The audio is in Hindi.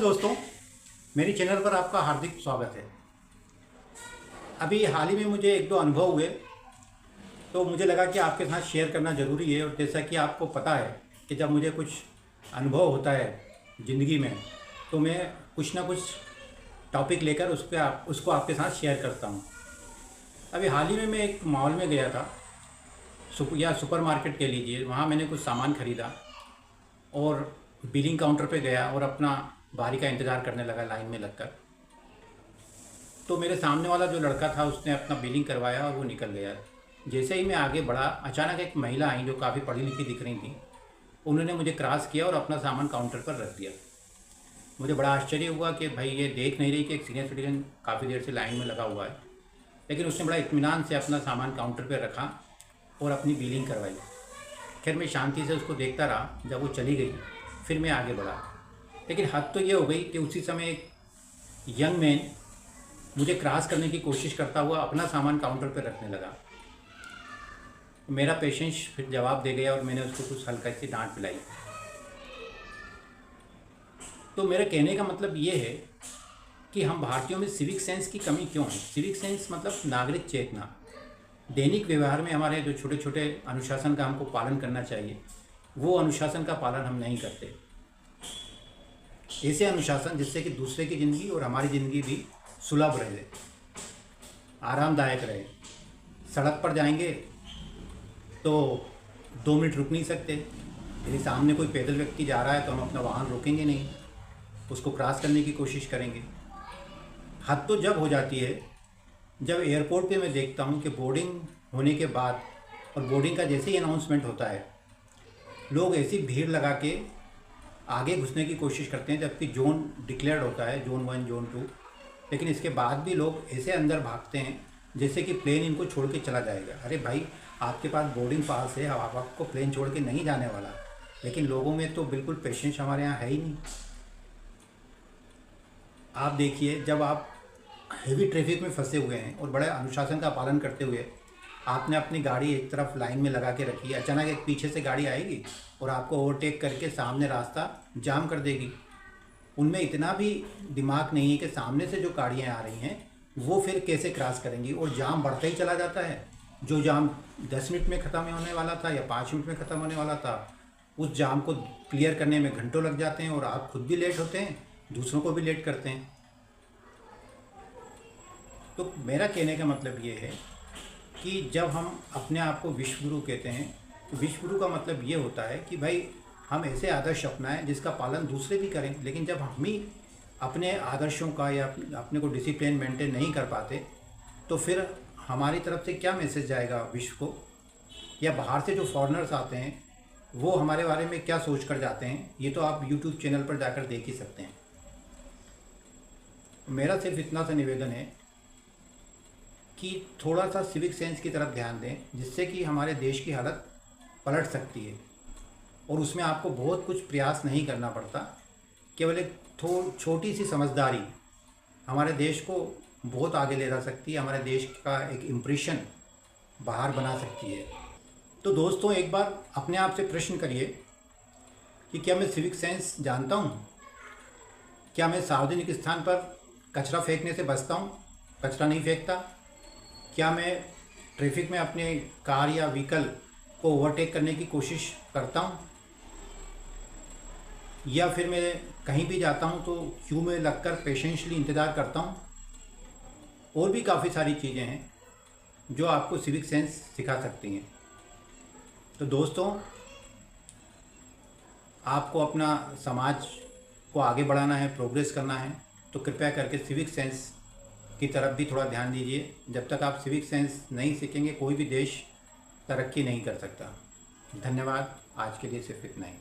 दोस्तों, मेरी चैनल पर आपका हार्दिक स्वागत है। अभी हाल ही में मुझे एक दो अनुभव हुए, तो मुझे लगा कि आपके साथ शेयर करना ज़रूरी है। और जैसा कि आपको पता है कि जब मुझे कुछ अनुभव होता है ज़िंदगी में, तो मैं कुछ ना कुछ टॉपिक लेकर उसको आपके साथ शेयर करता हूँ। अभी हाल ही में मैं एक मॉल में गया था, या सुपर मार्केट कह लीजिए। वहाँ मैंने कुछ सामान ख़रीदा और बिलिंग काउंटर पे गया और अपना बारी का इंतज़ार करने लगा लाइन में लगकर। तो मेरे सामने वाला जो लड़का था उसने अपना बिलिंग करवाया और वो निकल गया। जैसे ही मैं आगे बढ़ा, अचानक एक महिला आई जो काफ़ी पढ़ी लिखी दिख रही थी। उन्होंने मुझे क्रॉस किया और अपना सामान काउंटर पर रख दिया। मुझे बड़ा आश्चर्य हुआ कि भाई ये देख नहीं रही कि एक सीनियर सिटीजन काफ़ी देर से लाइन में लगा हुआ है, लेकिन उसने बड़ा इत्मीनान से अपना सामान काउंटर पर रखा और अपनी बिलिंग करवाई। खैर मैं शांति से उसको देखता रहा। जब वो चली गई फिर मैं आगे बढ़ा, लेकिन हद तो ये हो गई कि उसी समय एक यंग मैन मुझे क्रॉस करने की कोशिश करता हुआ अपना सामान काउंटर पर रखने लगा। मेरा पेशेंस फिर जवाब दे गया और मैंने उसको कुछ हल्का सी डांट पिलाई। तो मेरा कहने का मतलब ये है कि हम भारतीयों में सिविक सेंस की कमी क्यों है। सिविक सेंस मतलब नागरिक चेतना। दैनिक व्यवहार में हमारे जो छोटे छोटे अनुशासन का हमको पालन करना चाहिए, वो अनुशासन का पालन हम नहीं करते। ऐसे अनुशासन जिससे कि दूसरे की ज़िंदगी और हमारी ज़िंदगी भी सुलभ रहे, आरामदायक रहे। सड़क पर जाएंगे तो 2 मिनट रुक नहीं सकते। यदि सामने कोई पैदल व्यक्ति जा रहा है तो हम अपना वाहन रोकेंगे नहीं, उसको क्रॉस करने की कोशिश करेंगे। हद तो जब हो जाती है जब एयरपोर्ट पे मैं देखता हूँ कि बोर्डिंग होने के बाद और बोर्डिंग का जैसे ही अनाउंसमेंट होता है, लोग ऐसी भीड़ लगा के आगे घुसने की कोशिश करते हैं, जबकि जोन डिक्लेयर्ड होता है, जोन 1 जोन 2। लेकिन इसके बाद भी लोग ऐसे अंदर भागते हैं जैसे कि प्लेन इनको छोड़ के चला जाएगा। अरे भाई, आपके पास बोर्डिंग पास है, आपको प्लेन छोड़ के नहीं जाने वाला। लेकिन लोगों में तो बिल्कुल पेशेंस हमारे यहाँ है ही नहीं। आप देखिए, जब आप हेवी ट्रैफिक में फंसे हुए हैं और बड़े अनुशासन का पालन करते हुए आपने अपनी गाड़ी एक तरफ लाइन में लगा के रखी है, अचानक एक पीछे से गाड़ी आएगी और आपको ओवरटेक करके सामने रास्ता जाम कर देगी। उनमें इतना भी दिमाग नहीं है कि सामने से जो गाड़ियाँ आ रही हैं वो फिर कैसे क्रॉस करेंगी, और जाम बढ़ता ही चला जाता है। जो जाम 10 मिनट में ख़त्म होने वाला था या 5 मिनट में ख़त्म होने वाला था, उस जाम को क्लियर करने में घंटों लग जाते हैं और आप खुद भी लेट होते हैं, दूसरों को भी लेट करते हैं। तो मेरा कहने का मतलब ये है कि जब हम अपने आप को विश्व गुरु कहते हैं, तो विश्व गुरु का मतलब ये होता है कि भाई हम ऐसे आदर्श अपनाएं जिसका पालन दूसरे भी करें। लेकिन जब हम ही अपने आदर्शों का या अपने को डिसिप्लिन मेंटेन नहीं कर पाते, तो फिर हमारी तरफ से क्या मैसेज जाएगा विश्व को, या बाहर से जो फॉरेनर्स आते हैं वो हमारे बारे में क्या सोच कर जाते हैं। ये तो आप यूट्यूब चैनल पर जाकर देख ही सकते हैं। मेरा सिर्फ इतना सा निवेदन है कि थोड़ा सा सिविक सेंस की तरफ ध्यान दें, जिससे कि हमारे देश की हालत पलट सकती है। और उसमें आपको बहुत कुछ प्रयास नहीं करना पड़ता, केवल एक छोटी सी समझदारी हमारे देश को बहुत आगे ले जा सकती है, हमारे देश का एक इम्प्रेशन बाहर बना सकती है। तो दोस्तों, एक बार अपने आप से प्रश्न करिए कि क्या मैं सिविक सेंस जानता हूँ? क्या मैं सार्वजनिक स्थान पर कचरा फेंकने से बचता हूँ, कचरा नहीं फेंकता? क्या मैं ट्रैफिक में अपने कार या व्हीकल को ओवरटेक करने की कोशिश करता हूँ? या फिर मैं कहीं भी जाता हूँ तो क्यू में लगकर पेशेंशली इंतज़ार करता हूँ? और भी काफ़ी सारी चीज़ें हैं जो आपको सिविक सेंस सिखा सकती हैं। तो दोस्तों, आपको अपना समाज को आगे बढ़ाना है, प्रोग्रेस करना है, तो कृपया करके सिविक सेंस की तरफ भी थोड़ा ध्यान दीजिए। जब तक आप सिविक सेंस नहीं सीखेंगे, कोई भी देश तरक्की नहीं कर सकता। धन्यवाद। आज के लिए सिर्फ इतना ही।